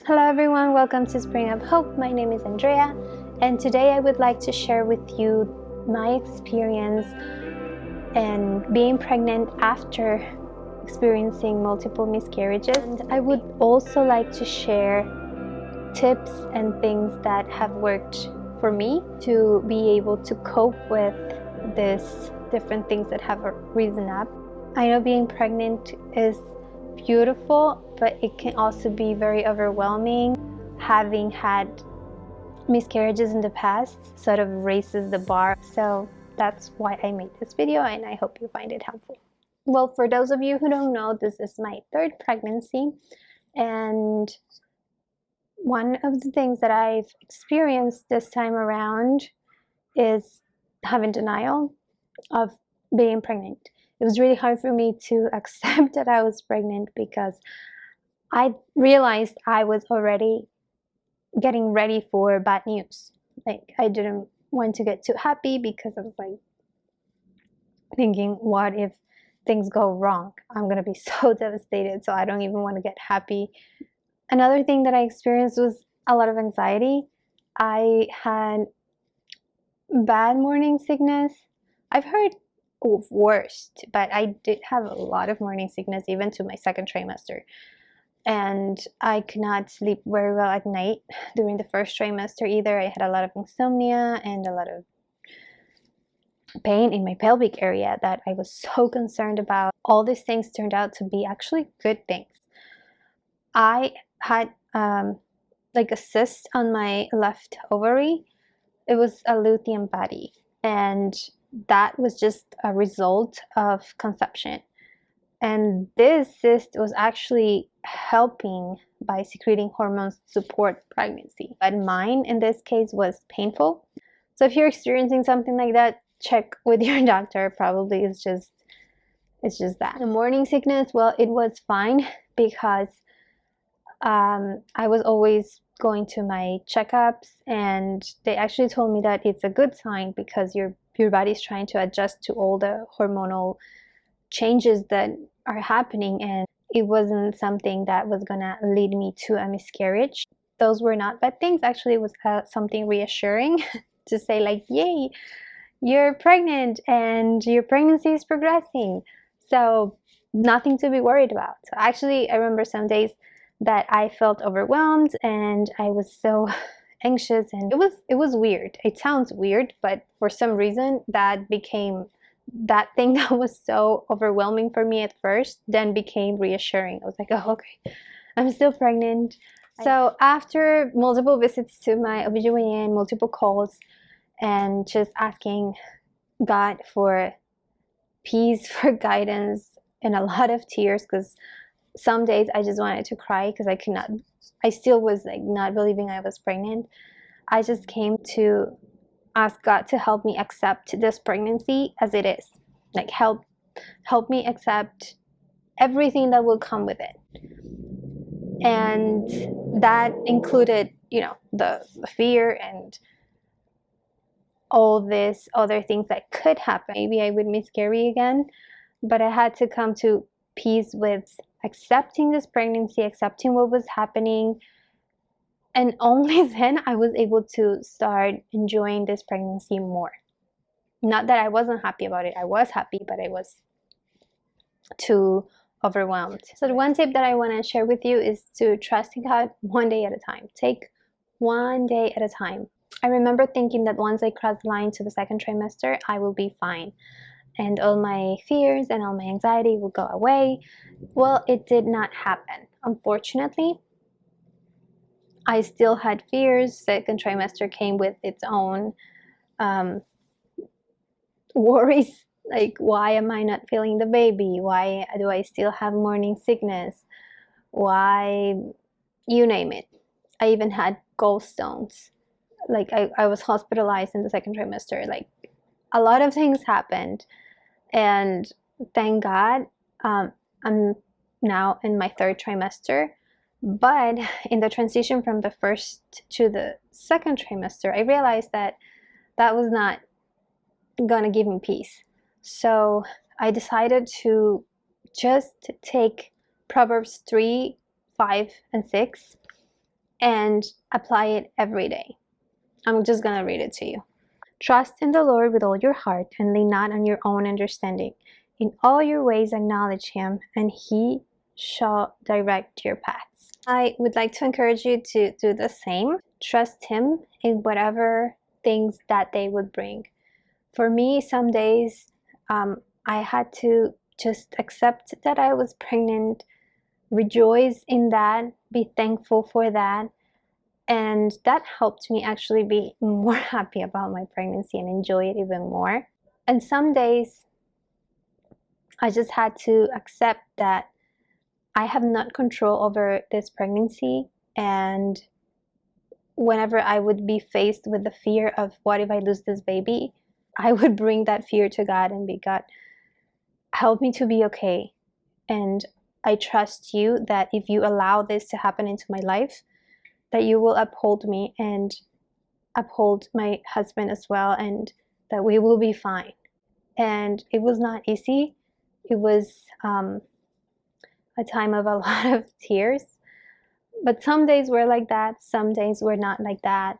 Hello everyone, welcome to Spring of Hope. My name is Andrea, and today I would like to share with you my experience in being pregnant after experiencing multiple miscarriages. And I would also like to share tips and things that have worked for me to be able to cope with these different things that have risen up. I know being pregnant is beautiful, but it can also be very overwhelming. Having had miscarriages in the past sort of raises the bar. So that's why I made this video, and I hope you find it helpful. Well, for those of you who don't know, this is my third pregnancy, and one of the things that I've experienced this time around is having denial of being pregnant. It was really hard for me to accept that I was pregnant because I realized I was already getting ready for bad news. Like, I didn't want to get too happy because I was like thinking, what if things go wrong? I'm gonna be so devastated, so I don't even want to get happy. Another thing that I experienced was a lot of anxiety. I had bad morning sickness. I've heard of worst, but I did have a lot of morning sickness even to my second trimester. And I could not sleep very well at night during the first trimester either. I had a lot of insomnia and a lot of pain in my pelvic area that I was so concerned about. All these things turned out to be actually good things. I had like a cyst on my left ovary. It was a lutein body, and that was just a result of conception. And this cyst was actually helping by secreting hormones to support pregnancy. But mine, in this case, was painful. So if you're experiencing something like that, check with your doctor. Probably it's just that. The morning sickness, well, it was fine because I was always going to my checkups, and they actually told me that it's a good sign because your body's trying to adjust to all the hormonal changes that are happening, and it wasn't something that was gonna lead me to a miscarriage. Those were not bad things. Actually, it was something reassuring to say, like, yay, you're pregnant and your pregnancy is progressing, so nothing to be worried about. So actually, I remember some days that I felt overwhelmed and I was so anxious, and it was weird. It sounds weird, but for some reason that became that thing that was so overwhelming for me at first then became reassuring. I was like, oh, okay, I'm still pregnant. So after multiple visits to my OBGYN, multiple calls, and just asking God for peace, for guidance, and a lot of tears, because some days I just wanted to cry because I still was like not believing I was pregnant. I just came to ask God to help me accept this pregnancy as it is. Like, help me accept everything that will come with it. And that included, the fear and all these other things that could happen. Maybe I would miscarry again, but I had to come to peace with accepting this pregnancy, accepting what was happening. And only then I was able to start enjoying this pregnancy more. Not that I wasn't happy about it. I was happy, but I was too overwhelmed. So the one tip that I want to share with you is to trust in God one day at a time. Take one day at a time. I remember thinking that once I crossed the line to the second trimester, I will be fine, and all my fears and all my anxiety will go away. Well, it did not happen. Unfortunately, I still had fears. Second trimester came with its own worries, like, why am I not feeling the baby? Why do I still have morning sickness? Why, you name it. I even had gallstones. Like, I was hospitalized in the second trimester. Like, a lot of things happened, and thank God, I'm now in my third trimester. But in the transition from the first to the second trimester, I realized that that was not gonna give me peace. So I decided to just take Proverbs 3, 5, and 6 and apply it every day. I'm just gonna read it to you. Trust in the Lord with all your heart and lean not on your own understanding. In all your ways acknowledge him, and he shall direct your paths. I would like to encourage you to do the same. Trust him in whatever things that day would bring. For me, some days I had to just accept that I was pregnant, rejoice in that, be thankful for that. And that helped me actually be more happy about my pregnancy and enjoy it even more. And some days I just had to accept that I have not control over this pregnancy. And whenever I would be faced with the fear of what if I lose this baby, I would bring that fear to God and be, God, help me to be okay. And I trust you that if you allow this to happen into my life, that you will uphold me and uphold my husband as well, and that we will be fine. And it was not easy. It was a time of a lot of tears. But some days were like that, some days were not like that.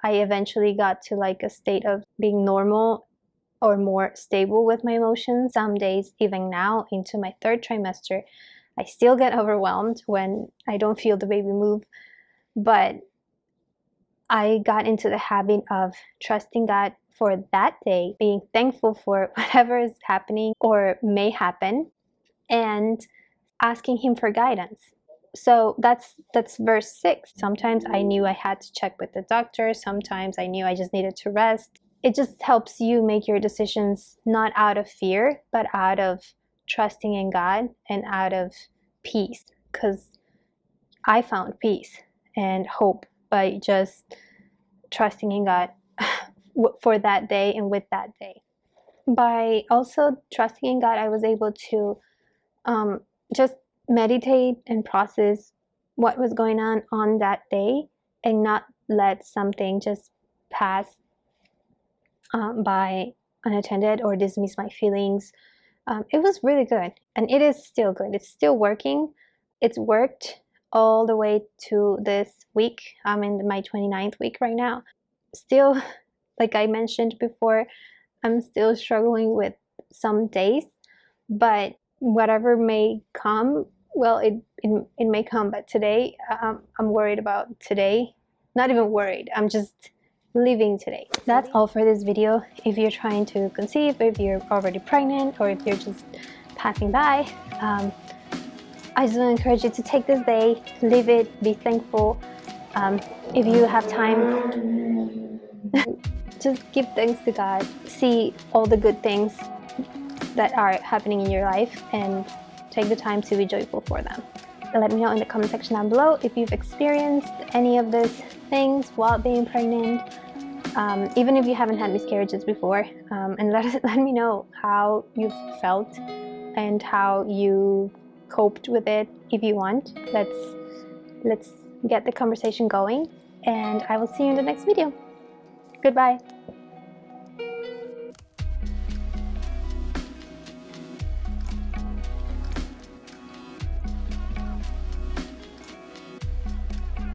I eventually got to like a state of being normal or more stable with my emotions. Some days, even now into my third trimester, I still get overwhelmed when I don't feel the baby move. But I got into the habit of trusting God for that day, being thankful for whatever is happening or may happen, and asking him for guidance. So that's verse 6. Sometimes I knew I had to check with the doctor, sometimes I knew I just needed to rest. It just helps you make your decisions not out of fear, but out of trusting in God and out of peace, because I found peace and hope by just trusting in God for that day and with that day. By also trusting in God, I was able to just meditate and process what was going on that day and not let something just pass by unattended or dismiss my feelings. It was really good, and it is still good. It's still working. It's worked all the way to this week. I'm in my 29th week right now. Still, like I mentioned before, I'm still struggling with some days, but whatever may come, well, it may come. But today, I'm worried about today. Not even worried. I'm just living today. That's all for this video. If you're trying to conceive, if you're already pregnant, or if you're just passing by, I just want to encourage you to take this day, live it, be thankful. If you have time, just give thanks to God. See all the good things that are happening in your life and take the time to be joyful for them. Let me know in the comment section down below if you've experienced any of these things while being pregnant, even if you haven't had miscarriages before, and let me know how you've felt and how you coped with it. If you want, let's get the conversation going, and I will see you in the next video. Goodbye.